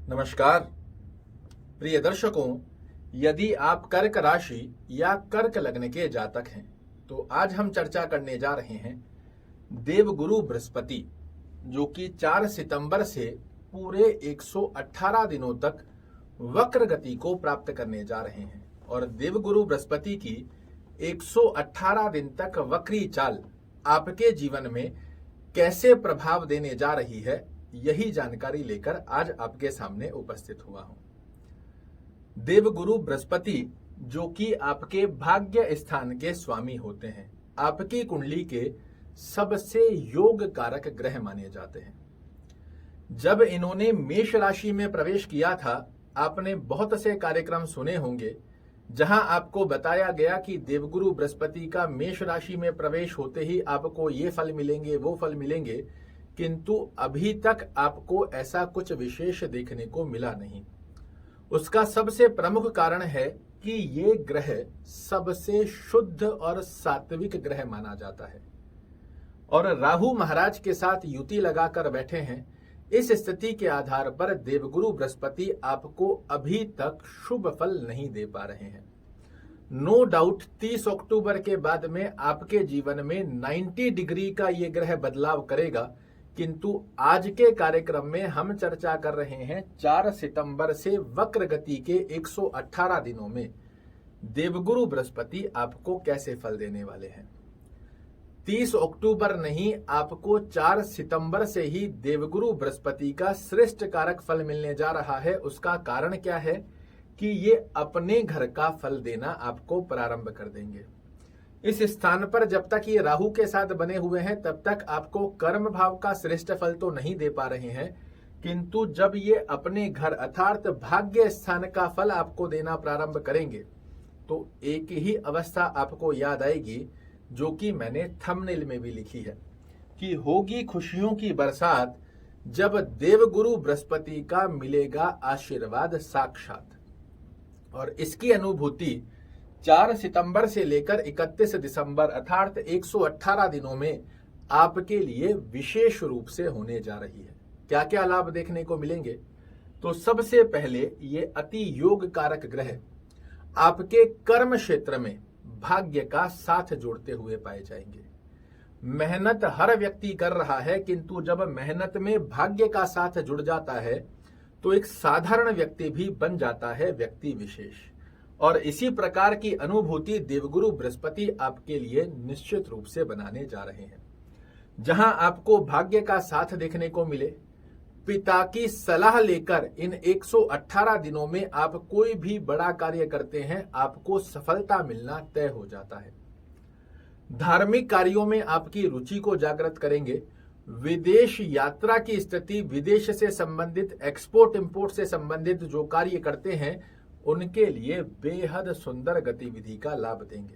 नमस्कार प्रिय दर्शकों, यदि आप कर्क राशि या कर्क लग्न के जातक हैं तो आज हम चर्चा करने जा रहे हैं देवगुरु बृहस्पति, जो कि 4 सितंबर से पूरे 118 दिनों तक वक्र गति को प्राप्त करने जा रहे हैं। और देवगुरु बृहस्पति की 118 दिन तक वक्री चाल आपके जीवन में कैसे प्रभाव देने जा रही है, यही जानकारी लेकर आज आपके सामने उपस्थित हुआ हूं। देवगुरु बृहस्पति, जो कि आपके भाग्य स्थान के स्वामी होते हैं, आपकी कुंडली के सबसे योग कारक ग्रह माने जाते हैं। जब इन्होंने मेष राशि में प्रवेश किया था, आपने बहुत से कार्यक्रम सुने होंगे जहां आपको बताया गया कि देवगुरु बृहस्पति का मेष राशि में प्रवेश होते ही आपको ये फल मिलेंगे, वो फल मिलेंगे, किंतु अभी तक आपको ऐसा कुछ विशेष देखने को मिला नहीं। उसका सबसे प्रमुख कारण है कि ये ग्रह सबसे शुद्ध और सात्विक ग्रह माना जाता है और राहु महाराज के साथ युति लगाकर बैठे हैं। इस स्थिति के आधार पर देवगुरु बृहस्पति आपको अभी तक शुभ फल नहीं दे पा रहे हैं। नो डाउट 30 अक्टूबर के बाद में आपके जीवन में 90 डिग्री का ये ग्रह बदलाव करेगा, किंतु आज के कार्यक्रम में हम चर्चा कर रहे हैं 4 सितंबर से वक्र गति के 118 दिनों में देवगुरु बृहस्पति आपको कैसे फल देने वाले हैं। 30 अक्टूबर नहीं, आपको 4 सितंबर से ही देवगुरु बृहस्पति का श्रेष्ठ कारक फल मिलने जा रहा है। उसका कारण क्या है कि ये अपने घर का फल देना आपको प्रारंभ कर देंगे। इस स्थान पर जब तक ये राहु के साथ बने हुए हैं तब तक आपको कर्म भाव का श्रेष्ठ फल तो नहीं दे पा रहे हैं, किंतु जब ये अपने घर अर्थात भाग्य स्थान का फल आपको देना प्रारंभ करेंगे तो एक ही अवस्था आपको याद आएगी, जो कि मैंने थंबनेल में भी लिखी है कि होगी खुशियों की बरसात जब देवगुरु बृहस्पति का मिलेगा आशीर्वाद साक्षात। और इसकी अनुभूति 4 सितंबर से लेकर 31 दिसंबर अर्थात 118 दिनों में आपके लिए विशेष रूप से होने जा रही है। क्या क्या लाभ देखने को मिलेंगे? तो सबसे पहले ये अति योग कारक ग्रह आपके कर्म क्षेत्र में भाग्य का साथ जोड़ते हुए पाए जाएंगे। मेहनत हर व्यक्ति कर रहा है, किंतु जब मेहनत में भाग्य का साथ जुड़ जाता है तो एक साधारण व्यक्ति भी बन जाता है व्यक्ति विशेष। और इसी प्रकार की अनुभूति देवगुरु बृहस्पति आपके लिए निश्चित रूप से बनाने जा रहे हैं। जहां आपको भाग्य का साथ देखने को मिले, पिता की सलाह लेकर इन 118 दिनों में आप कोई भी बड़ा कार्य करते हैं, आपको सफलता मिलना तय हो जाता है। धार्मिक कार्यों में आपकी रुचि को जागृत करेंगे। विदेश यात्रा की स्थिति, विदेश से संबंधित एक्सपोर्ट इंपोर्ट से संबंधित जो कार्य करते हैं उनके लिए बेहद सुंदर गतिविधि का लाभ देंगे।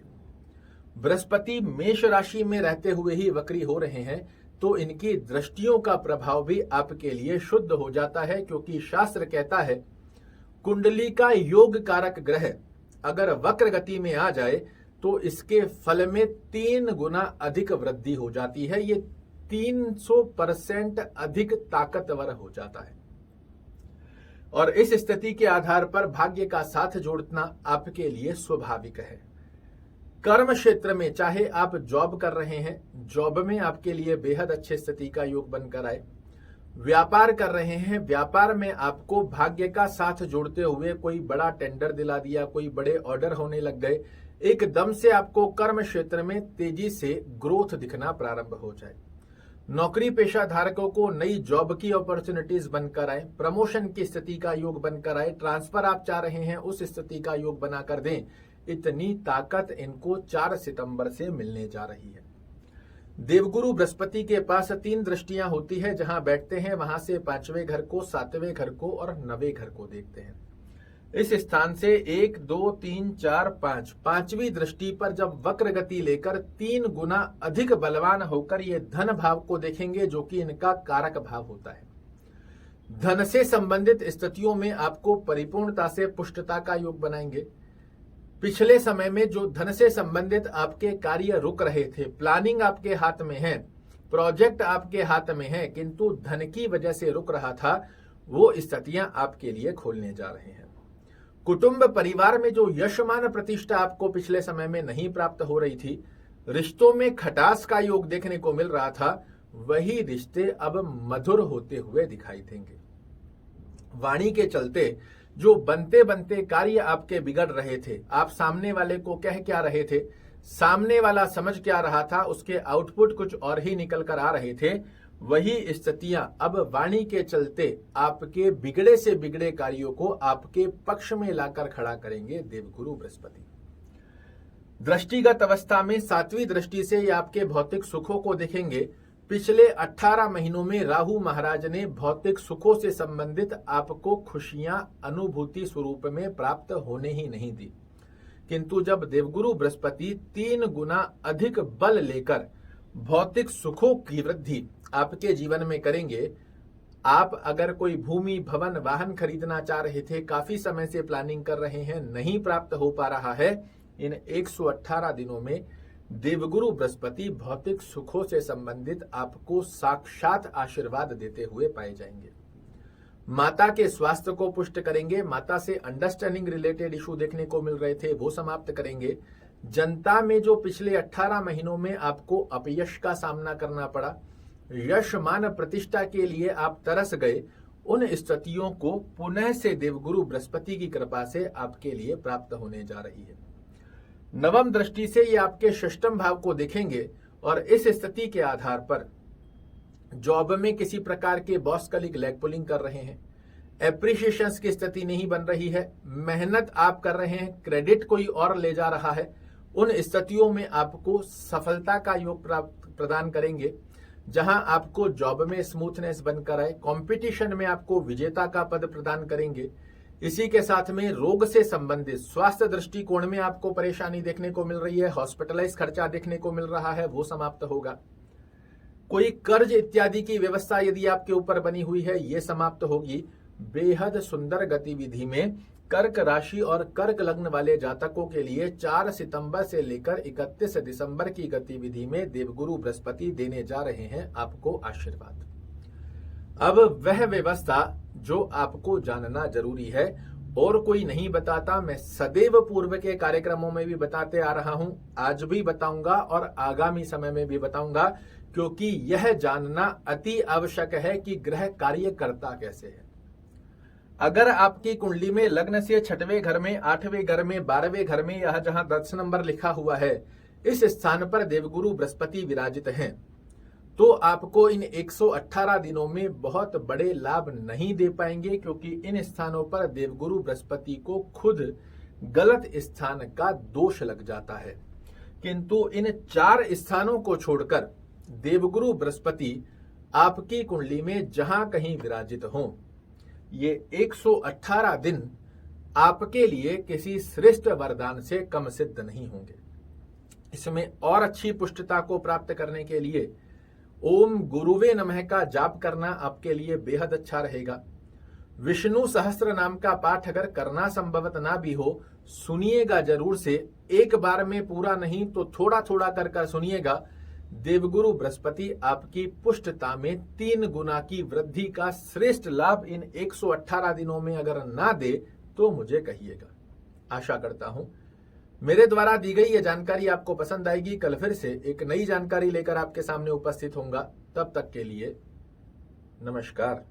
बृहस्पति मेष राशि में रहते हुए ही वक्री हो रहे हैं, तो इनकी दृष्टियों का प्रभाव भी आपके लिए शुद्ध हो जाता है, क्योंकि शास्त्र कहता है कुंडली का योग कारक ग्रह अगर वक्र गति में आ जाए तो इसके फल में 3 गुना अधिक वृद्धि हो जाती है। ये 300% अधिक ताकतवर हो जाता है। और इस स्थिति के आधार पर भाग्य का साथ जोड़ना आपके लिए स्वाभाविक है। कर्म क्षेत्र में चाहे आप जॉब कर रहे हैं, जॉब में आपके लिए बेहद अच्छे स्थिति का योग बनकर आए। व्यापार कर रहे हैं, व्यापार में आपको भाग्य का साथ जोड़ते हुए कोई बड़ा टेंडर दिला दिया, कोई बड़े ऑर्डर होने लग गए, एकदम से आपको कर्म क्षेत्र में तेजी से ग्रोथ दिखना प्रारंभ हो जाए। नौकरी पेशा धारकों को नई जॉब की अपॉर्चुनिटीज बनकर आए, प्रमोशन की स्थिति का योग बनकर आए, ट्रांसफर आप चाह रहे हैं उस स्थिति का योग बनाकर दें। इतनी ताकत इनको 4 सितंबर से मिलने जा रही है। देवगुरु बृहस्पति के पास 3 दृष्टियां होती है, जहां बैठते हैं वहां से 5वें घर को, 7वें घर को और 9वें घर को देखते हैं। इस स्थान से 1 2 3 4 5 5वीं दृष्टि पर जब वक्र गति लेकर 3 गुना अधिक बलवान होकर ये धन भाव को देखेंगे, जो कि इनका कारक भाव होता है। धन से संबंधित स्थितियों में आपको परिपूर्णता से पुष्टता का योग बनाएंगे। पिछले समय में जो धन से संबंधित आपके कार्य रुक रहे थे, प्लानिंग आपके हाथ में है, प्रोजेक्ट आपके हाथ में है, किंतु धन की वजह से रुक रहा था, वो स्थितियां आपके लिए खोलने जा रहे हैं। कुटुंब परिवार में जो यशमान प्रतिष्ठा आपको पिछले समय में नहीं प्राप्त हो रही थी, रिश्तों में खटास का योग देखने को मिल रहा था, वही रिश्ते अब मधुर होते हुए दिखाई देंगे। वाणी के चलते जो बनते बनते कार्य आपके बिगड़ रहे थे, आप सामने वाले को कह क्या रहे थे, सामने वाला समझ क्या रहा था, उसके आउटपुट कुछ और ही निकल कर आ रहे थे, वही स्थितियां अब वाणी के चलते आपके बिगड़े से बिगड़े कार्यों को आपके पक्ष में लाकर खड़ा करेंगे देवगुरु बृहस्पति। दृष्टिगत अवस्था में 7वीं दृष्टि से ये आपके भौतिक सुखों को देखेंगे। पिछले 18 महीनों में राहु महाराज ने भौतिक सुखों से संबंधित आपको खुशियां अनुभूति स्वरूप में प्राप्त होने ही नहीं दी, किंतु जब देवगुरु बृहस्पति 3 गुना अधिक बल लेकर भौतिक सुखों की वृद्धि आपके जीवन में करेंगे, आप अगर कोई भूमि भवन वाहन खरीदना चाह रहे थे, काफी समय से प्लानिंग कर रहे हैं, नहीं प्राप्त हो पा रहा है, इन 118 दिनों में देवगुरु बृहस्पति भौतिक सुखों से संबंधित आपको साक्षात आशीर्वाद देते हुए पाए जाएंगे। माता के स्वास्थ्य को पुष्ट करेंगे। माता से अंडरस्टैंडिंग रिलेटेड इशू देखने को मिल रहे थे, वो समाप्त करेंगे। जनता में जो पिछले 18 महीनों में आपको अपयश का सामना करना पड़ा, यश मान प्रतिष्ठा के लिए आप तरस गए, उन स्थितियों को पुनः से देवगुरु बृहस्पति की कृपा से आपके लिए प्राप्त होने जा रही है। नवम दृष्टि से ये आपके षष्ठम भाव को देखेंगे और इस स्थिति के आधार पर जॉब में किसी प्रकार के बॉस कलीग लेग पुलिंग कर रहे हैं, एप्रिशिएशन की स्थिति नहीं बन रही है, मेहनत आप कर रहे हैं, क्रेडिट कोई और ले जा रहा है, उन स्थितियों में आपको सफलता का योग प्रदान करेंगे, जहां आपको जॉब में स्मूथनेस बनकर आए, कंपटीशन में आपको विजेता का पद प्रदान करेंगे। इसी के साथ में रोग से संबंधित स्वास्थ्य दृष्टिकोण में आपको परेशानी देखने को मिल रही है, हॉस्पिटलाइज खर्चा देखने को मिल रहा है, वो समाप्त होगा। कोई कर्ज इत्यादि की व्यवस्था यदि आपके ऊपर बनी हुई है, ये समाप्त होगी। बेहद सुंदर गतिविधि में कर्क राशि और कर्क लग्न वाले जातकों के लिए 4 सितंबर से लेकर 31 दिसंबर की गतिविधि में देवगुरु बृहस्पति देने जा रहे हैं आपको आशीर्वाद। अब वह व्यवस्था जो आपको जानना जरूरी है और कोई नहीं बताता, मैं सदैव पूर्व के कार्यक्रमों में भी बताते आ रहा हूं, आज भी बताऊंगा और आगामी समय में भी बताऊंगा, क्योंकि यह जानना अति आवश्यक है कि ग्रह कार्य करता कैसे है। अगर आपकी कुंडली में लग्न से 6वें घर में, 8वें घर में, 12वें घर में, यह जहां 10 नंबर लिखा हुआ है, इस स्थान पर देवगुरु बृहस्पति विराजित हैं, तो आपको इन 118 दिनों में बहुत बड़े लाभ नहीं दे पाएंगे, क्योंकि इन स्थानों पर देवगुरु बृहस्पति को खुद गलत स्थान का दोष लग जाता है। किंतु इन 4 स्थानों को छोड़कर देवगुरु बृहस्पति आपकी कुंडली में जहां कहीं विराजित हों, ये 118 दिन आपके लिए किसी श्रेष्ठ वरदान से कम सिद्ध नहीं होंगे। इसमें और अच्छी पुष्टता को प्राप्त करने के लिए ओम गुरुवे नमः का जाप करना आपके लिए बेहद अच्छा रहेगा। विष्णु सहस्त्र नाम का पाठ अगर करना संभवत ना भी हो, सुनिएगा जरूर से, एक बार में पूरा नहीं तो थोड़ा थोड़ा कर सुनिएगा। देवगुरु बृहस्पति आपकी पुष्टता में 3 गुना की वृद्धि का श्रेष्ठ लाभ इन 118 दिनों में अगर ना दे तो मुझे कहिएगा। आशा करता हूं मेरे द्वारा दी गई ये जानकारी आपको पसंद आएगी। कल फिर से एक नई जानकारी लेकर आपके सामने उपस्थित होऊंगा। तब तक के लिए नमस्कार।